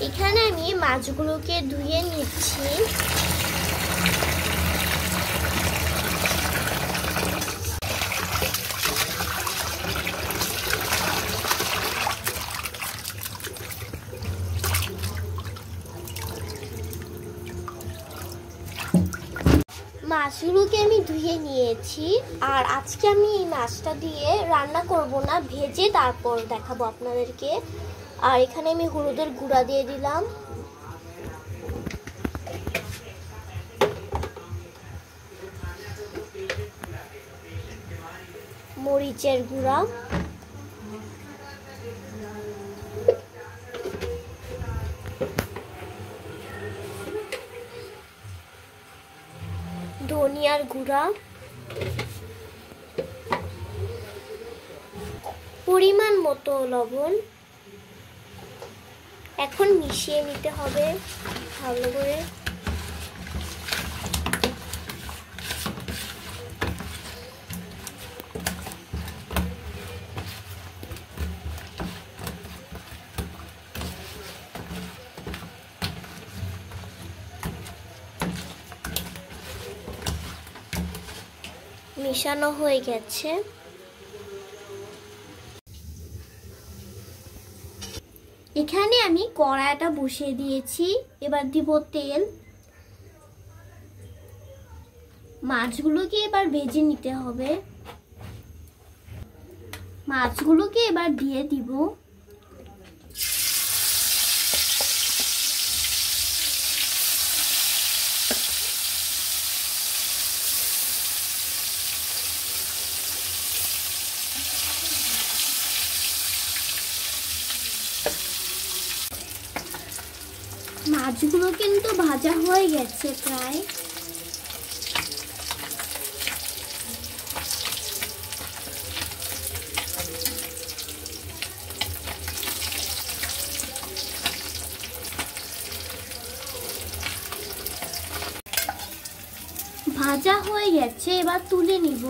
এখানে আমি মাছগুলোকে ধুয়ে নিচ্ছি। মাছগুলোকে আমি ধুয়ে নিয়েছি, আর আজকে আমি এই মাছটা দিয়ে রান্না করব না, ভেজে তারপর দেখাবো আপনাদেরকে। আর এখানে আমি হলুদের গুঁড়া দিয়ে দিলাম, মরিচের গুঁড়া, ধনিয়ার গুঁড়া, পরিমাণ মতো লবণ। এখন মিশিয়ে নিতে হবে ভালো করে। মিশানো হয়ে গেছে। এখানে আমি কড়াইটা বসিয়ে দিয়েছি, এবার দিব তেল। মাছগুলোকে এবার ভেজে নিতে হবে। মাছগুলোকে এবার দিয়ে দিব। মাছগুলো কিন্তু ভাজা হয়ে গেছে প্রায়। ভাজা হয়ে গেছে, এবার তুলে নিব।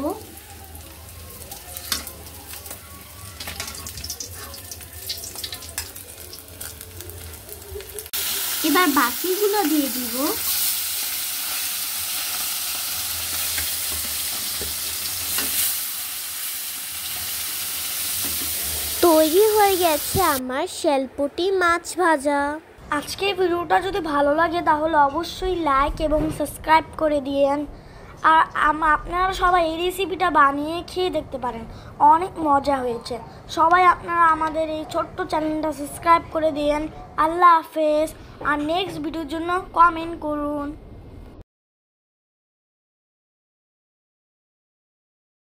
এবার বাকিগুলো দিয়ে দিব। তৈরি হয়ে গেছে আমার শেলপুটি মাছ ভাজা। আজকের ভিডিওটা যদি ভালো লাগে তাহলে অবশ্যই লাইক এবং সাবস্ক্রাইব করে দিয়েন। আর আপনারা সবাই এই রেসিপিটা বানিয়ে খেয়ে দেখতে পারেন, অনেক মজা হয়েছে। সবাই আপনারা আমাদের এই ছোট্ট চ্যানেলটা সাবস্ক্রাইব করে দিয়েন। আল্লাহ হাফেজ। আর নেক্সট ভিডিওর জন্য কমেন্ট করুন।